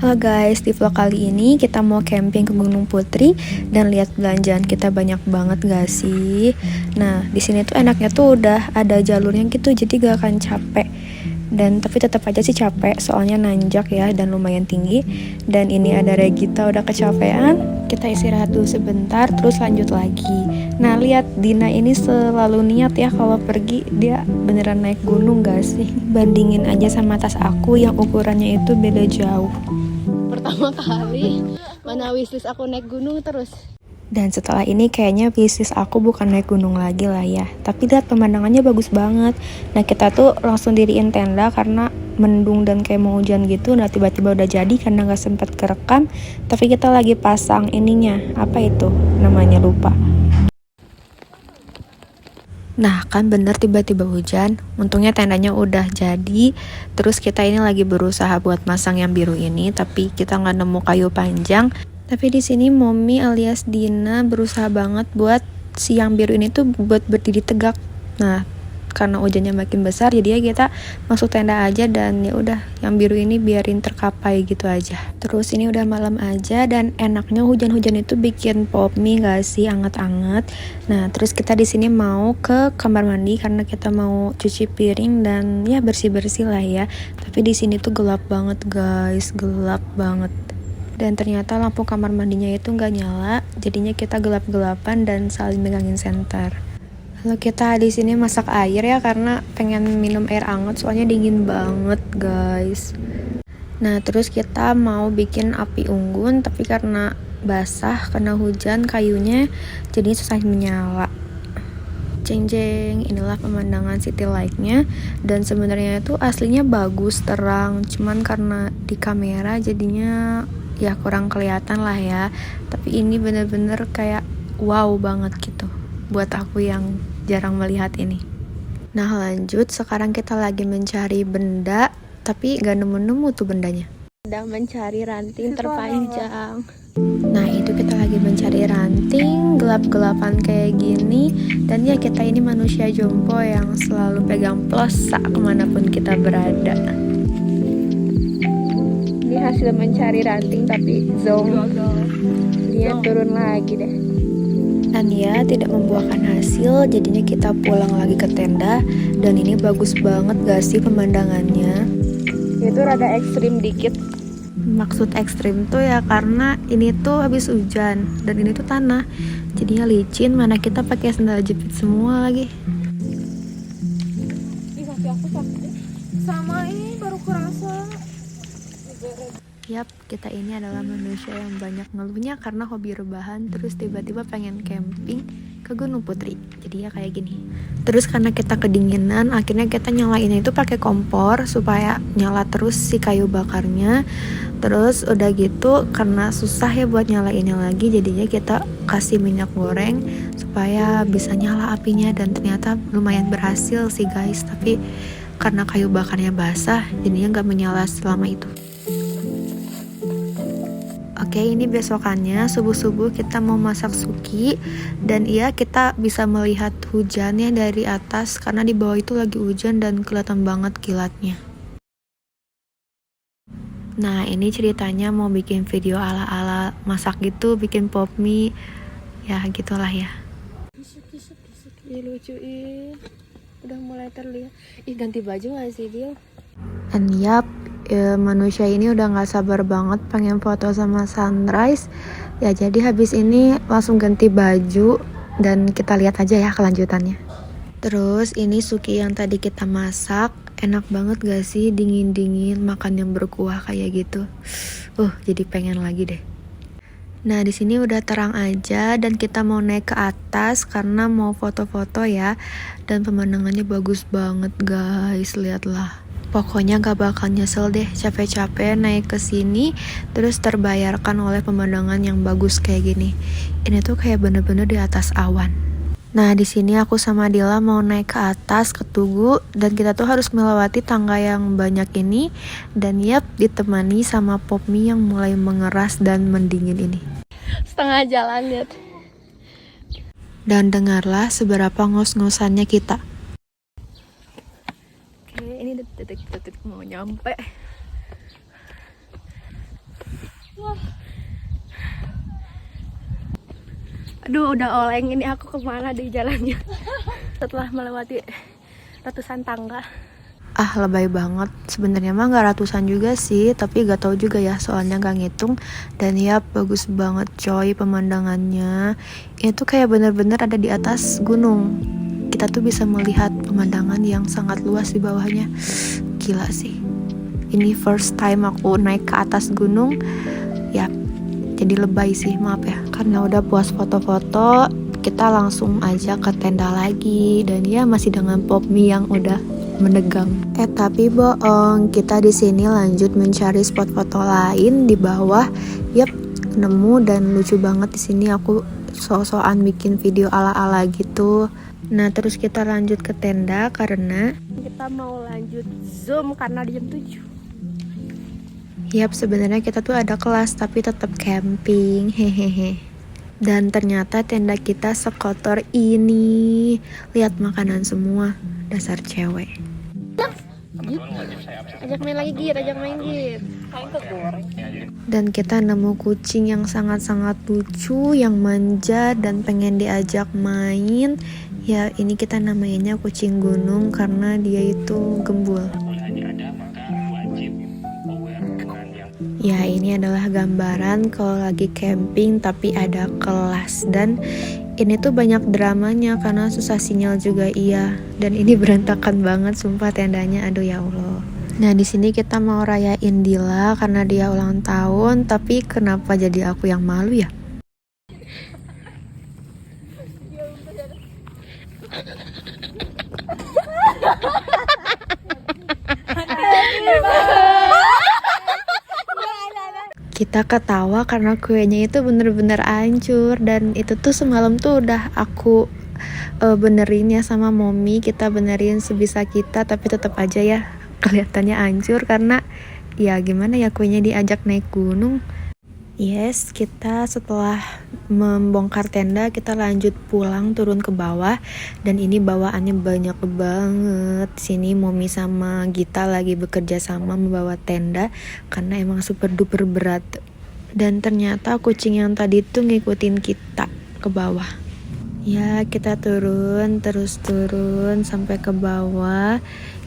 Halo guys, di vlog kali ini kita mau camping ke Gunung Putri dan lihat belanjaan kita banyak banget gak sih? Nah, di sini tuh enaknya tuh udah ada jalurnya gitu, jadi gak akan capek. Dan tapi tetap aja sih capek, soalnya nanjak ya dan lumayan tinggi. Dan ini ada Regita udah kecapean. Kita istirahat dulu sebentar, terus lanjut lagi. Nah, lihat Dina ini selalu niat ya kalau pergi dia beneran naik gunung gak sih? Bandingin aja sama tas aku yang ukurannya itu beda jauh. Pertama kali mana wishlist aku naik gunung terus. Dan setelah ini kayaknya wishlist aku bukan naik gunung lagi lah ya. Tapi lihat pemandangannya bagus banget. Nah kita tuh langsung diriin tenda karena mendung dan kayak mau hujan gitu. Nah tiba-tiba udah jadi karena gak sempat kerekam. Tapi kita lagi pasang ininya. Apa itu? Namanya lupa. Nah kan bener tiba-tiba hujan. Untungnya tendanya udah jadi. Terus kita ini lagi berusaha buat masang yang biru ini, tapi kita nggak nemu kayu panjang. Tapi di sini Mommy alias Dina berusaha banget buat si yang biru ini tuh buat berdiri tegak. Nah karena hujannya makin besar jadi ya kita masuk tenda aja dan ya udah yang biru ini biarin terkapai gitu aja. Terus ini udah malam aja dan enaknya hujan-hujan itu bikin pop mie gak sih, anget-anget. Nah terus kita di sini mau ke kamar mandi karena kita mau cuci piring dan ya bersih-bersih lah ya. Tapi di sini tuh gelap banget guys, gelap banget. Dan ternyata lampu kamar mandinya itu nggak nyala, jadinya kita gelap-gelapan dan saling megangin senter. Lalu kita di sini masak air ya karena pengen minum air hangat soalnya dingin banget guys. Nah terus kita mau bikin api unggun tapi karena basah karena hujan kayunya jadi susah menyala. Jeng-jeng, inilah pemandangan city light-nya dan sebenarnya itu aslinya bagus terang, cuman karena di kamera jadinya ya kurang kelihatan lah ya. Tapi ini bener-bener kayak wow banget gitu buat aku yang jarang melihat ini. Nah lanjut, sekarang kita lagi mencari benda tapi gak nemu-nemu tuh bendanya. Sedang mencari ranting terpanjang. Nah itu kita lagi mencari ranting gelap-gelapan kayak gini. Dan ya kita ini manusia jompo yang selalu pegang plosa kemanapun kita berada. Ini hasil mencari ranting tapi zong, dia turun lagi deh. Dan ya tidak membuahkan hasil, jadinya kita pulang lagi ke tenda. Dan ini bagus banget gak sih pemandangannya? Itu rada ekstrim dikit. Maksud ekstrim tuh ya karena ini tuh habis hujan dan ini tuh tanah, jadinya licin, mana kita pakai sandal jepit semua lagi. Kaki aku sakit. Sama ini baru kerasa. Yap, kita ini adalah manusia yang banyak ngeluhnya karena hobi rebahan, terus tiba-tiba pengen camping ke Gunung Putri. Jadi ya kayak gini. Terus karena kita kedinginan, akhirnya kita nyalainnya itu pakai kompor supaya nyala terus si kayu bakarnya. Terus udah gitu karena susah ya buat nyalainnya lagi, jadinya kita kasih minyak goreng supaya bisa nyala apinya dan ternyata lumayan berhasil sih guys. Tapi karena kayu bakarnya basah, jadinya nggak menyala selama itu. Oke, ini besokannya subuh-subuh kita mau masak suki dan iya kita bisa melihat hujannya dari atas karena di bawah itu lagi hujan dan kelihatan banget kilatnya. Nah, ini ceritanya mau bikin video ala-ala masak gitu, bikin pop mie. Ya, gitulah ya. Kisuk. Ih, lucu ih. Udah mulai terlihat. Ih, ganti baju gak sih dia? And yap, manusia ini udah gak sabar banget pengen foto sama sunrise. Ya jadi habis ini langsung ganti baju dan kita lihat aja ya kelanjutannya. Terus ini suki yang tadi kita masak, enak banget gak sih dingin-dingin makan yang berkuah kayak gitu. Jadi pengen lagi deh. Nah di sini udah terang aja dan kita mau naik ke atas karena mau foto-foto ya. Dan pemandangannya bagus banget guys, lihatlah. Pokoknya gak bakal nyesel deh capek-capek naik ke sini terus terbayarkan oleh pemandangan yang bagus kayak gini. Ini tuh kayak bener-bener di atas awan. Nah di sini aku sama Dila mau naik ke atas ke Tugu dan kita tuh harus melewati tangga yang banyak ini dan yap ditemani sama pop mie yang mulai mengeras dan mendingin ini. Setengah jalan lihat. Dan dengarlah seberapa ngos-ngosannya kita. Oke, ini detik-detik mau nyampe. Aduh, udah oleng ini aku kemana di jalannya setelah melewati ratusan tangga. Ah, lebay banget. Sebenarnya mah nggak ratusan juga sih, tapi gak tahu juga ya, soalnya gak ngitung. Dan ya, bagus banget coy pemandangannya. Itu kayak bener-bener ada di atas gunung. Kita tuh bisa melihat pemandangan yang sangat luas di bawahnya. Gila sih. Ini first time aku naik ke atas gunung. Ya, jadi lebay sih, maaf ya. Karena udah puas foto-foto, kita langsung aja ke tenda lagi. Dan ya masih dengan pop mie yang udah mendegang. Tapi bohong, kita di sini lanjut mencari spot foto lain di bawah. Yap, nemu dan lucu banget di sini. Aku so-soan bikin video ala-ala gitu. Nah, terus kita lanjut ke tenda karena Kita mau lanjut zoom karena di jam 7. yap, sebenarnya kita tuh ada kelas tapi tetap camping, hehehe. Dan ternyata tenda kita sekotor ini. Lihat makanan semua, dasar cewek. Ajak main lagi Git, ajak main Git. Dan kita nemu kucing yang sangat-sangat lucu, yang manja dan pengen diajak main. Ya, ini kita namainnya kucing gunung karena dia itu gembul. Ya, ini adalah gambaran kalau lagi camping tapi ada kelas. Dan ini tuh banyak dramanya karena susah sinyal juga iya. Dan ini berantakan banget sumpah tendanya, aduh ya Allah. Nah, di sini kita mau rayain Dila karena dia ulang tahun, tapi kenapa jadi aku yang malu ya? Kita ketawa karena kuenya itu bener-bener hancur. Dan itu tuh semalam tuh udah aku benerin ya sama mommy. Kita benerin sebisa kita, tapi tetap aja ya kelihatannya hancur karena ya gimana ya, kuenya diajak naik gunung. Yes, kita setelah membongkar tenda kita lanjut pulang, turun ke bawah. Dan ini bawaannya banyak banget. Sini Momi sama Gita lagi bekerja sama membawa tenda karena emang super duper berat. Dan ternyata kucing yang tadi tuh ngikutin kita ke bawah. Ya, kita turun terus turun sampai ke bawah.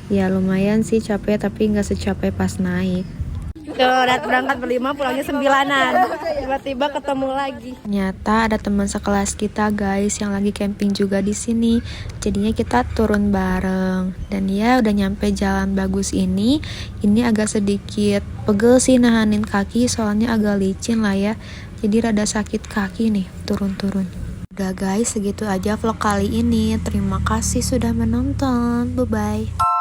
Ya lumayan sih capek, tapi nggak secapek pas naik. Udah berangkat berlima, pulangnya 9-an. Tiba-tiba ketemu lagi. Ternyata ada teman sekelas kita guys yang lagi camping juga di sini. Jadinya kita turun bareng. Dan ya udah nyampe jalan bagus ini. Ini agak sedikit pegel sih nahanin kaki soalnya agak licin lah ya. Jadi rada sakit kaki nih turun-turun. Udah guys, segitu aja vlog kali ini. Terima kasih sudah menonton. Bye bye.